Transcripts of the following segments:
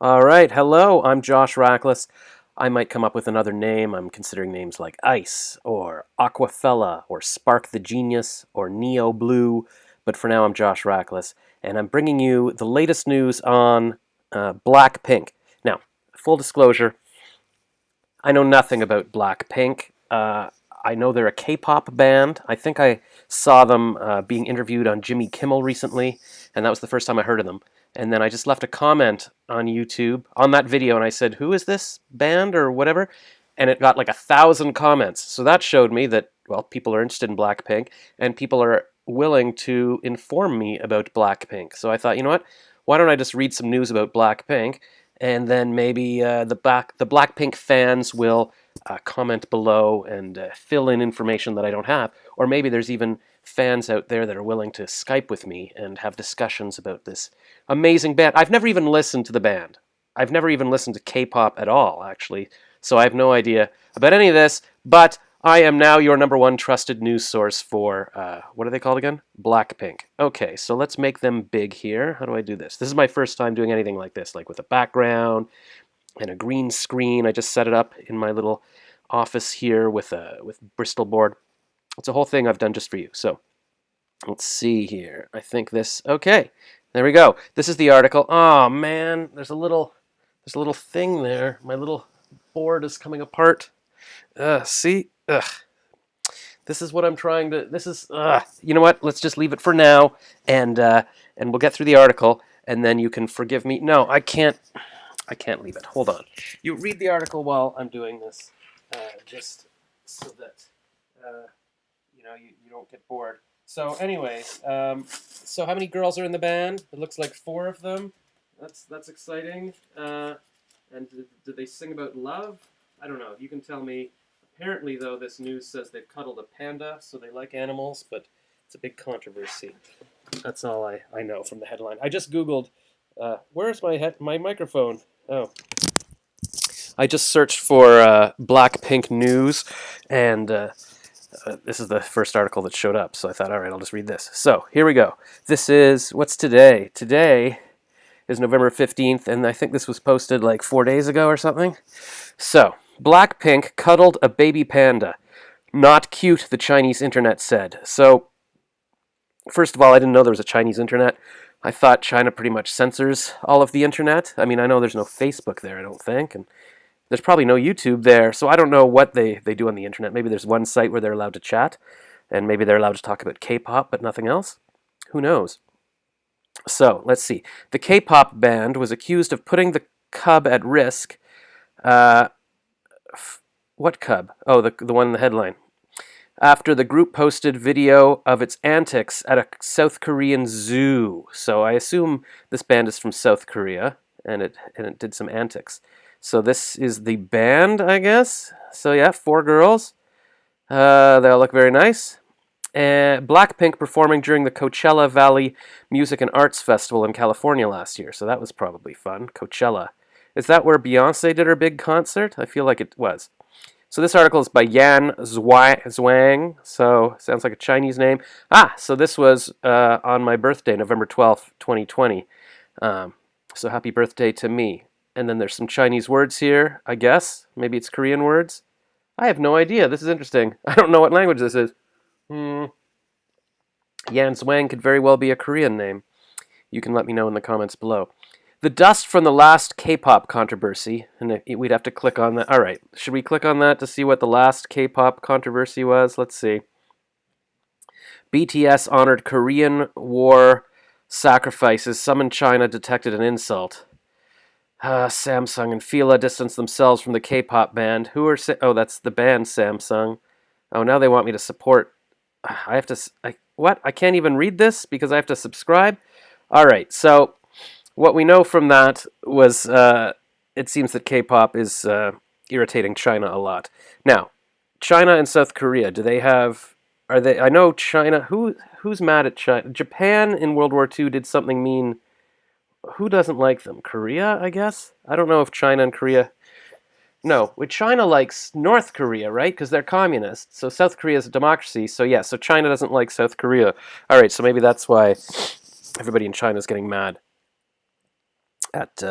All right, hello, I'm Josh Rackless. I might come up with another name. I'm considering names like Ice, or Aquafella, or Spark the Genius, or Neo Blue, but for now I'm Josh Rackless, and I'm bringing you the latest news on Blackpink. Now, full disclosure, I know nothing about Blackpink. I know they're a K-pop band. I think I saw them being interviewed on Jimmy Kimmel recently, and that was the first time I heard of them. And then I just left a comment on YouTube on that video, and I said, "Who is this band or whatever?" And it got like 1,000 comments. So that showed me that well, people are interested in Blackpink, and people are willing to inform me about Blackpink. So I thought, you know what? Why don't I just read some news about Blackpink? And then maybe the Blackpink fans will comment below and fill in information that I don't have, or maybe there's even fans out there that are willing to Skype with me and have discussions about this amazing band. I've never even listened to the band. I've never even listened to K-pop at all, actually, so I have no idea about any of this. But I am now your number one trusted news source for, what are they called again? Blackpink. Okay, so let's make them big here. How do I do this? This is my first time doing anything like this, like with a background and a green screen. I just set it up in my little office here with Bristol board. It's a whole thing I've done just for you. So let's see here. I think this, okay, there we go. This is the article. Oh man, there's a little thing there. My little board is coming apart. See? Ugh. This is what I'm trying to. This is. You know what? Let's just leave it for now, and we'll get through the article, and then you can forgive me. No, I can't. I can't leave it. Hold on. You read the article while I'm doing this, just so that you don't get bored. So, anyways, so how many girls are in the band? It looks like 4 of them. That's exciting. And did they sing about love? I don't know. You can tell me. Apparently, though, this news says they've cuddled a panda, so they like animals, but it's a big controversy. That's all I know from the headline. I just Googled, where's my microphone? Oh. I just searched for Blackpink news, and this is the first article that showed up, so I thought, all right, I'll just read this. So, here we go. This is, what's today? Today is November 15th, and I think this was posted like 4 days ago or something. So, Blackpink cuddled a baby panda. Not cute, the Chinese internet said. So, first of all, I didn't know there was a Chinese internet. I thought China pretty much censors all of the internet. I mean, I know there's no Facebook there, I don't think, and there's probably no YouTube there, so I don't know what they do on the internet. Maybe there's one site where they're allowed to chat, and maybe they're allowed to talk about K-pop, but nothing else. Who knows? So, let's see. The K-pop band was accused of putting the cub at risk. What cub? Oh, the one in the headline. After the group posted video of its antics at a South Korean zoo. So I assume this band is from South Korea, and it did some antics. So this is the band, I guess. So yeah, 4 girls. They all look very nice. Blackpink performing during the Coachella Valley Music and Arts Festival in California last year. So that was probably fun. Coachella. Is that where Beyonce did her big concert? I feel like it was. So this article is by Yan Zhuang. So sounds like a Chinese name. So this was on my birthday, November 12th, 2020. So happy birthday to me. And then there's some Chinese words here, I guess. Maybe it's Korean words. I have no idea. This is interesting. I don't know what language this is. Yan Zhuang could very well be a Korean name. You can let me know in the comments below. The dust from the last K-pop controversy, and we'd have to click on that. All right, should we click on that to see what the last K-pop controversy was? Let's see. BTS honored Korean War sacrifices. Some in China detected an insult. Samsung and Fila distanced themselves from the K-pop band. Oh, that's the band Samsung. Oh, now they want me to support. I have to. What? I can't even read this because I have to subscribe. All right, so. What we know from that was it seems that K-pop is irritating China a lot. Now, China and South Korea, do they have... Are they? I know China... Who's mad at China? Japan in World War II did something mean. Who doesn't like them? Korea, I guess? I don't know if China and Korea... No, China likes North Korea, right? Because they're communist. So South Korea is a democracy. So yeah, so China doesn't like South Korea. All right, so maybe that's why everybody in China is getting mad at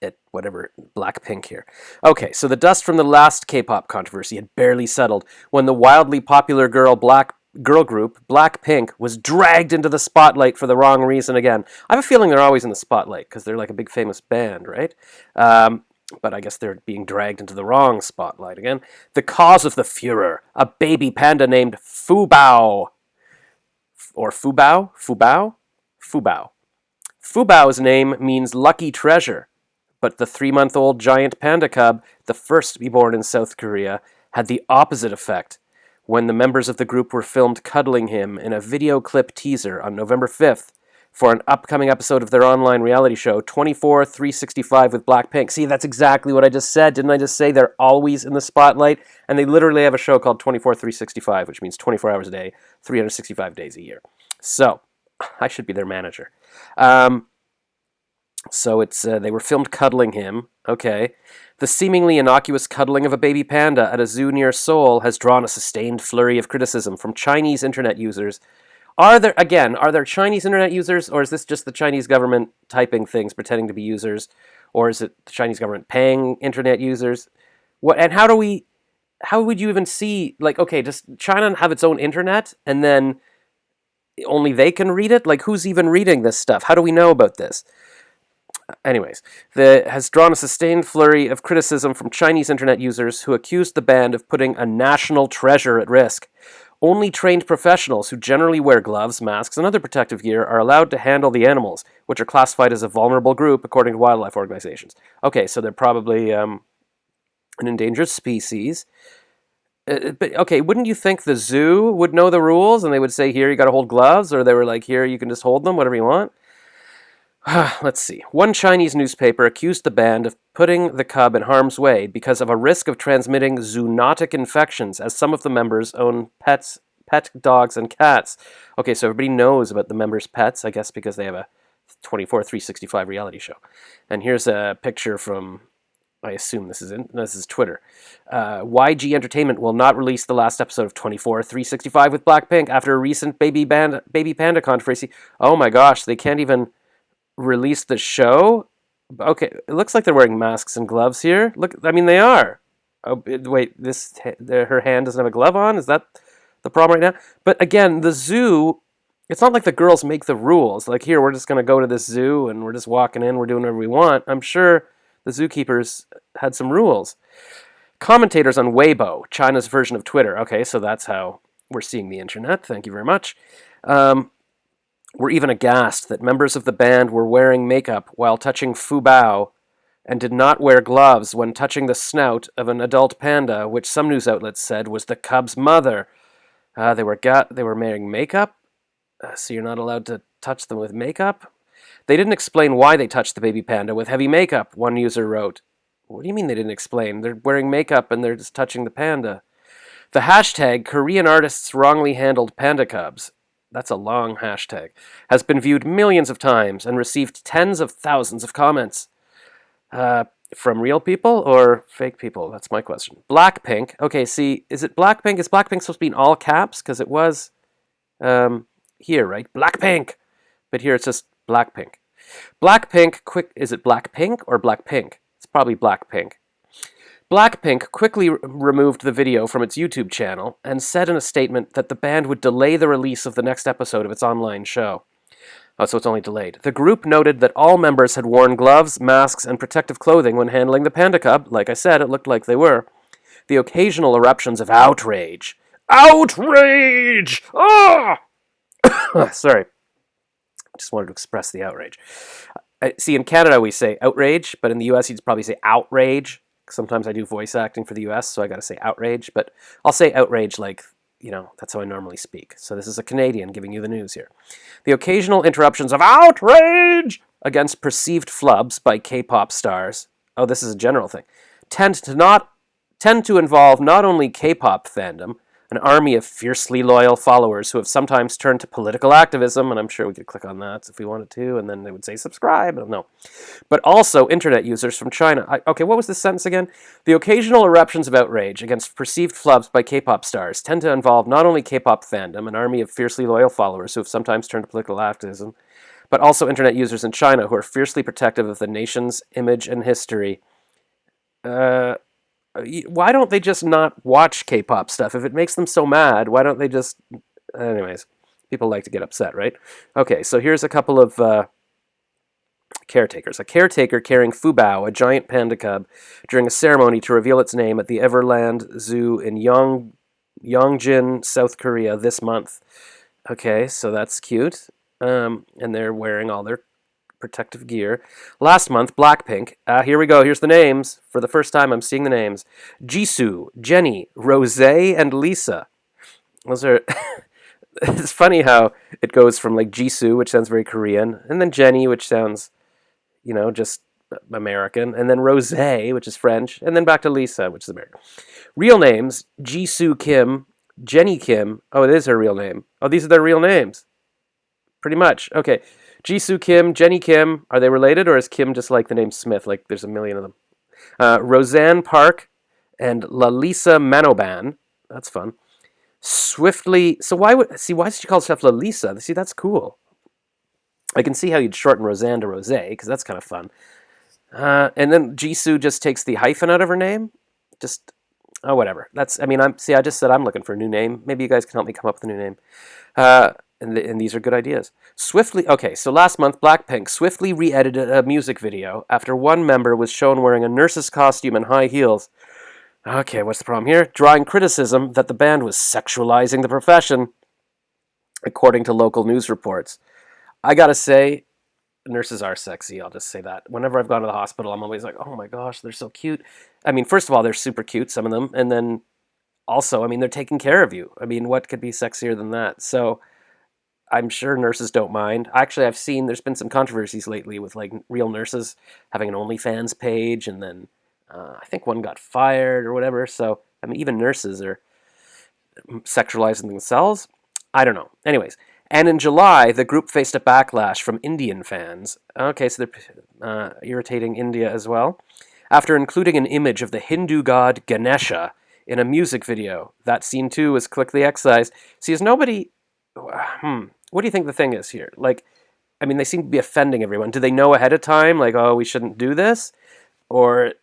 at whatever Blackpink here. Okay, so the dust from the last K-pop controversy had barely settled when the wildly popular girl group Blackpink was dragged into the spotlight for the wrong reason again. I have a feeling they're always in the spotlight because they're like a big famous band, right? But I guess they're being dragged into the wrong spotlight again. The cause of the furor: a baby panda named Fubao. Or Fubao? Fubao? Fubao. Fubao's name means lucky treasure, but the 3-month-old giant panda cub, the first to be born in South Korea, had the opposite effect when the members of the group were filmed cuddling him in a video clip teaser on November 5th for an upcoming episode of their online reality show, 24/365 with Blackpink. See, that's exactly what I just said. Didn't I just say they're always in the spotlight? And they literally have a show called 24/365, which means 24 hours a day, 365 days a year. So, I should be their manager. So it's they were filmed cuddling him. Okay. The seemingly innocuous cuddling of a baby panda at a zoo near Seoul has drawn a sustained flurry of criticism from Chinese internet users. Are there Chinese internet users, or is this just the Chinese government typing things, pretending to be users, or is it the Chinese government paying internet users? What and how would you even see, like, okay, does China have its own internet and then only they can read it? Like, who's even reading this stuff? How do we know about this? Anyways, has drawn a sustained flurry of criticism from Chinese internet users who accused the band of putting a national treasure at risk. Only trained professionals who generally wear gloves, masks, and other protective gear are allowed to handle the animals, which are classified as a vulnerable group according to wildlife organizations. Okay, so they're probably an endangered species. But okay, wouldn't you think the zoo would know the rules and they would say, here, you got to hold gloves, or they were like, here, you can just hold them, whatever you want? Let's see. One Chinese newspaper accused the band of putting the cub in harm's way because of a risk of transmitting zoonotic infections, as some of the members own pet dogs and cats. Okay, so everybody knows about the members' pets, I guess, because they have a 24/365 reality show. And here's a picture from, I assume this is Twitter. YG Entertainment will not release the last episode of 24/365 with Blackpink after a recent baby panda controversy. Oh my gosh, they can't even release the show? Okay, it looks like they're wearing masks and gloves here. Look, I mean, they are. Oh, wait, her hand doesn't have a glove on? Is that the problem right now? But again, the zoo, it's not like the girls make the rules. Like, here, we're just going to go to this zoo and we're just walking in, we're doing whatever we want. I'm sure the zookeepers had some rules. Commentators on Weibo, China's version of Twitter. Okay, so that's how we're seeing the internet. Thank you very much. Were even aghast that members of the band were wearing makeup while touching Fubao and did not wear gloves when touching the snout of an adult panda, which some news outlets said was the cub's mother. They were wearing makeup, so you're not allowed to touch them with makeup? They didn't explain why they touched the baby panda with heavy makeup, one user wrote. What do you mean they didn't explain? They're wearing makeup and they're just touching the panda. The hashtag Korean artists wrongly handled panda cubs, that's a long hashtag, has been viewed millions of times and received tens of thousands of comments. From real people or fake people? That's my question. Blackpink. Okay, see, is it Blackpink? Is Blackpink supposed to be in all caps? Because it was here, right? Blackpink. But here it's just Blackpink. Blackpink, is it Blackpink or Blackpink? It's probably Blackpink. Blackpink quickly removed the video from its YouTube channel and said in a statement that the band would delay the release of the next episode of its online show. Oh, so it's only delayed. The group noted that all members had worn gloves, masks, and protective clothing when handling the panda cub. Like I said, it looked like they were. The occasional eruptions of outrage. Outrage! Ah! Sorry. I just wanted to express the outrage. See, in Canada we say outrage, but in the US you'd probably say outrage. Sometimes I do voice acting for the US, so I gotta say outrage, but I'll say outrage like, that's how I normally speak. So this is a Canadian giving you the news here. The occasional interruptions of outrage against perceived flubs by K-pop stars, oh, this is a general thing, tend to involve not only K-pop fandom, an army of fiercely loyal followers who have sometimes turned to political activism, and I'm sure we could click on that if we wanted to, and then they would say subscribe, I don't know. But also internet users from China. Okay, what was this sentence again? The occasional eruptions of outrage against perceived flubs by K-pop stars tend to involve not only K-pop fandom, an army of fiercely loyal followers who have sometimes turned to political activism, but also internet users in China who are fiercely protective of the nation's image and history. Uh, why don't they just not watch K-pop stuff? If it makes them so mad, why don't they just... Anyways, people like to get upset, right? Okay, so here's a couple of caretakers. A caretaker carrying Fubao, a giant panda cub, during a ceremony to reveal its name at the Everland Zoo in Yongjin, South Korea this month. Okay, so that's cute. And they're wearing all their protective gear. Last month, Blackpink. Here we go. Here's the names. For the first time, I'm seeing the names. Jisoo, Jennie, Rosé, and Lisa. Those are... It's funny how it goes from like Jisoo, which sounds very Korean, and then Jennie, which sounds, just American, and then Rosé, which is French, and then back to Lisa, which is American. Real names: Jisoo Kim, Jennie Kim. Oh, it is her real name. Oh, these are their real names. Pretty much. Okay. Jisoo Kim, Jennie Kim. Are they related, or is Kim just like the name Smith? Like there's a million of them. Roseanne Park and Lalisa Manoban. That's fun. Swiftly. So why did she call herself Lalisa? See, that's cool. I can see how you'd shorten Roseanne to Rosé, because that's kind of fun. And then Jisoo just takes the hyphen out of her name. Just, whatever. I just said I'm looking for a new name. Maybe you guys can help me come up with a new name. And these are good ideas. Okay, so last month, Blackpink swiftly re-edited a music video after one member was shown wearing a nurse's costume and high heels. Okay, what's the problem here? Drawing criticism that the band was sexualizing the profession, according to local news reports. I gotta say, nurses are sexy, I'll just say that. Whenever I've gone to the hospital, I'm always like, oh my gosh, they're so cute. I mean, first of all, they're super cute, some of them, and then also, they're taking care of you. What could be sexier than that? So I'm sure nurses don't mind. Actually, I've seen there's been some controversies lately with like real nurses having an OnlyFans page, and then I think one got fired or whatever. So even nurses are sexualizing themselves. I don't know. Anyways, and in July, the group faced a backlash from Indian fans. Okay, so they're irritating India as well, after including an image of the Hindu god Ganesha in a music video. That scene too was quickly excised. See, is nobody... What do you think the thing is here? They seem to be offending everyone. Do they know ahead of time, like, oh, we shouldn't do this? Or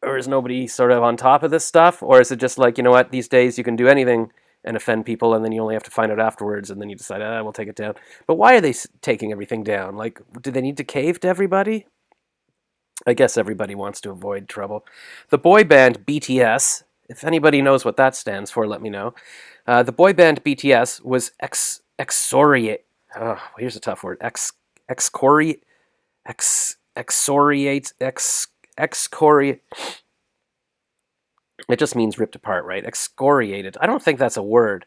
is nobody sort of on top of this stuff? Or is it just like, you know what, these days you can do anything and offend people, and then you only have to find out afterwards, and then you decide, we'll take it down. But why are they taking everything down? Like, do they need to cave to everybody? I guess everybody wants to avoid trouble. The boy band BTS, if anybody knows what that stands for, let me know. The boy band BTS was excoriate. Oh, here's a tough word. Excoriate. It just means ripped apart, right? Excoriated. I don't think that's a word.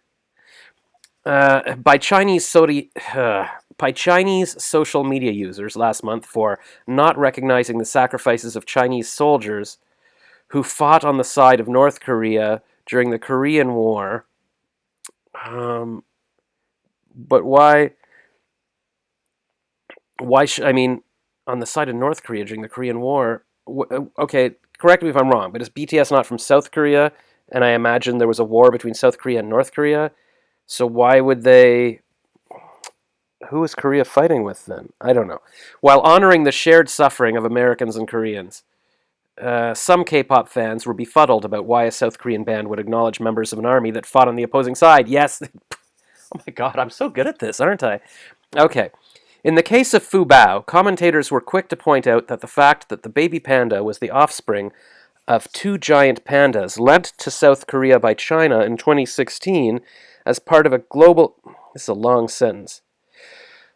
By Chinese social media users last month for not recognizing the sacrifices of Chinese soldiers who fought on the side of North Korea during the Korean War. But why on the side of North Korea during the Korean War, okay, correct me if I'm wrong, but is BTS not from South Korea? And I imagine there was a war between South Korea and North Korea. So why would they... Who is Korea fighting with then? I don't know. While honoring the shared suffering of Americans and Koreans, some K-pop fans were befuddled about why a South Korean band would acknowledge members of an army that fought on the opposing side. Yes. Oh my god, I'm so good at this, aren't I? Okay. In the case of Fubao, commentators were quick to point out that the fact that the baby panda was the offspring of two giant pandas lent to South Korea by China in 2016 as part of a global... This is a long sentence.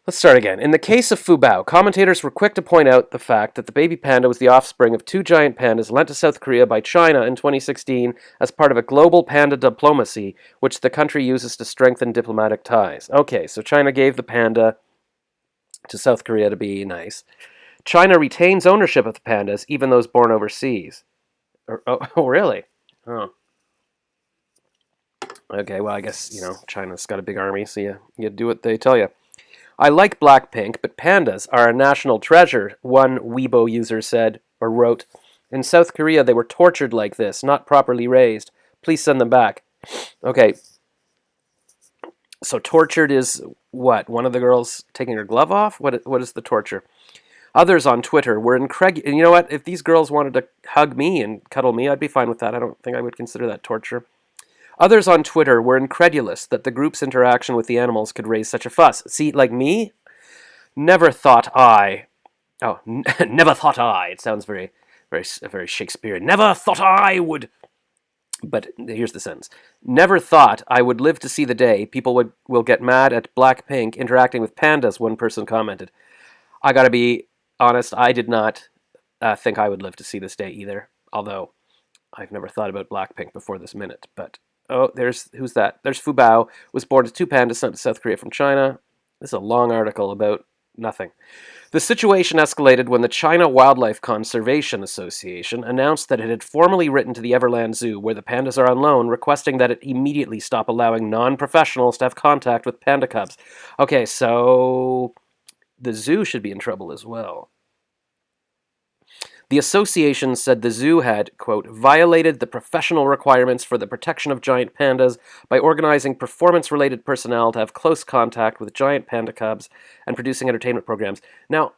Let's start again. In the case of Fubao, commentators were quick to point out the fact that the baby panda was the offspring of two giant pandas lent to South Korea by China in 2016 as part of a global panda diplomacy, which the country uses to strengthen diplomatic ties. Okay, so China gave the panda to South Korea to be nice. China retains ownership of the pandas, even those born overseas. Oh, really? Oh. Okay, well, I guess, China's got a big army, so you do what they tell you. I like Blackpink, but pandas are a national treasure, one Weibo user said, or wrote. In South Korea, they were tortured like this, not properly raised. Please send them back. Okay. So tortured is what? One of the girls taking her glove off? What is the torture? Others on Twitter were incredulous. And you know what? If these girls wanted to hug me and cuddle me, I'd be fine with that. I don't think I would consider that torture. Others on Twitter were incredulous that the group's interaction with the animals could raise such a fuss. See, like me, never thought I. Oh, never thought I. It sounds very Shakespearean. Never thought I would. But here's the sentence. Never thought I would live to see the day people will get mad at Blackpink interacting with pandas, one person commented. I gotta be honest, I did not think I would live to see this day either. Although I've never thought about Blackpink before this minute. But who's that? There's Fubao, was born to two pandas sent to South Korea from China. This is a long article about nothing. The situation escalated when the China Wildlife Conservation Association announced that it had formally written to the Everland Zoo, where the pandas are on loan, requesting that it immediately stop allowing non-professionals to have contact with panda cubs. Okay, so the zoo should be in trouble as well. The association said the zoo had, quote, violated the professional requirements for the protection of giant pandas by organizing performance-related personnel to have close contact with giant panda cubs and producing entertainment programs. Now,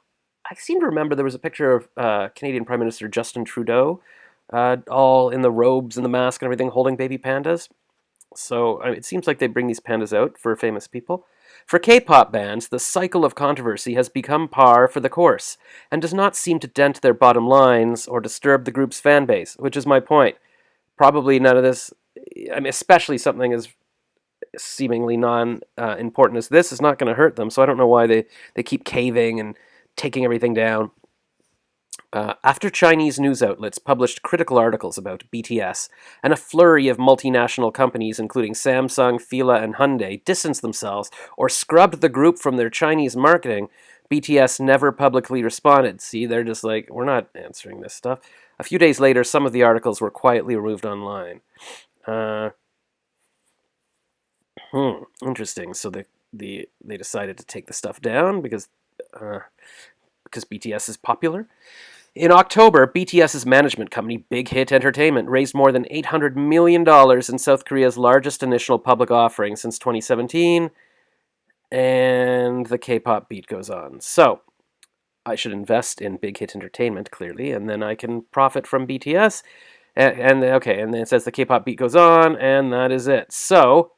I seem to remember there was a picture of Canadian Prime Minister Justin Trudeau, all in the robes and the mask and everything, holding baby pandas. So it seems like they bring these pandas out for famous people. For K-pop bands, the cycle of controversy has become par for the course, and does not seem to dent their bottom lines or disturb the group's fan base, which is my point. Probably none of this, I mean, especially something as seemingly non-important as this, is not going to hurt them, so I don't know why they keep caving and taking everything down. After Chinese news outlets published critical articles about BTS, and a flurry of multinational companies, including Samsung, Fila, and Hyundai, distanced themselves or scrubbed the group from their Chinese marketing, BTS never publicly responded. See, they're just like, we're not answering this stuff. A few days later, some of the articles were quietly removed online. Interesting. So they decided to take the stuff down because BTS is popular. In October, BTS's management company, Big Hit Entertainment, raised more than $800 million in South Korea's largest initial public offering since 2017, and the K-pop beat goes on. So, I should invest in Big Hit Entertainment, clearly, and then I can profit from BTS. And then it says the K-pop beat goes on, and that is it. So,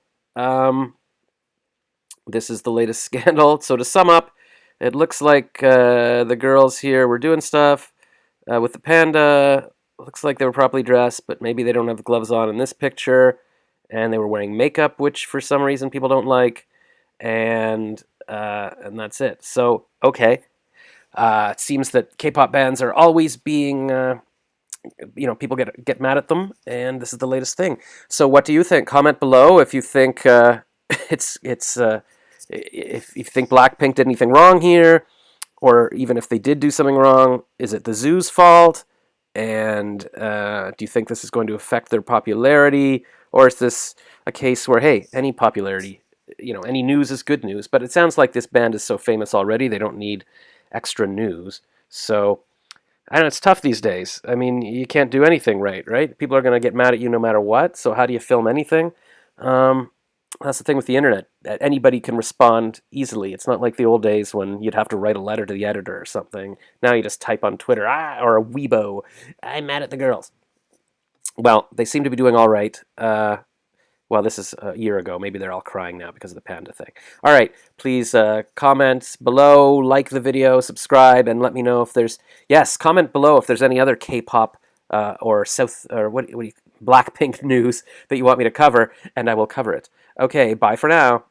this is the latest scandal. So to sum up, it looks like the girls here were doing stuff with the panda. Looks like they were properly dressed, but maybe they don't have gloves on in this picture. And they were wearing makeup, which for some reason people don't like. And that's it. So, okay. It seems that K-pop bands are always being, people get mad at them, and this is the latest thing. So, what do you think? Comment below if you think if you think Blackpink did anything wrong here, or even if they did do something wrong, is it the zoo's fault? And do you think this is going to affect their popularity, or is this a case where, hey, any popularity, any news is good news? But it sounds like this band is so famous already, they don't need extra news. So, I know it's tough these days. I mean, you can't do anything right? People are going to get mad at you no matter what, so how do you film anything? That's the thing with the internet. Anybody can respond easily. It's not like the old days when you'd have to write a letter to the editor or something. Now you just type on Twitter, or a Weibo, I'm mad at the girls. Well, they seem to be doing all right. Well, this is a year ago. Maybe they're all crying now because of the panda thing. All right, please comment below, like the video, subscribe, and let me know if there's... Yes, comment below if there's any other K-pop or Blackpink news that you want me to cover, and I will cover it. Okay, bye for now.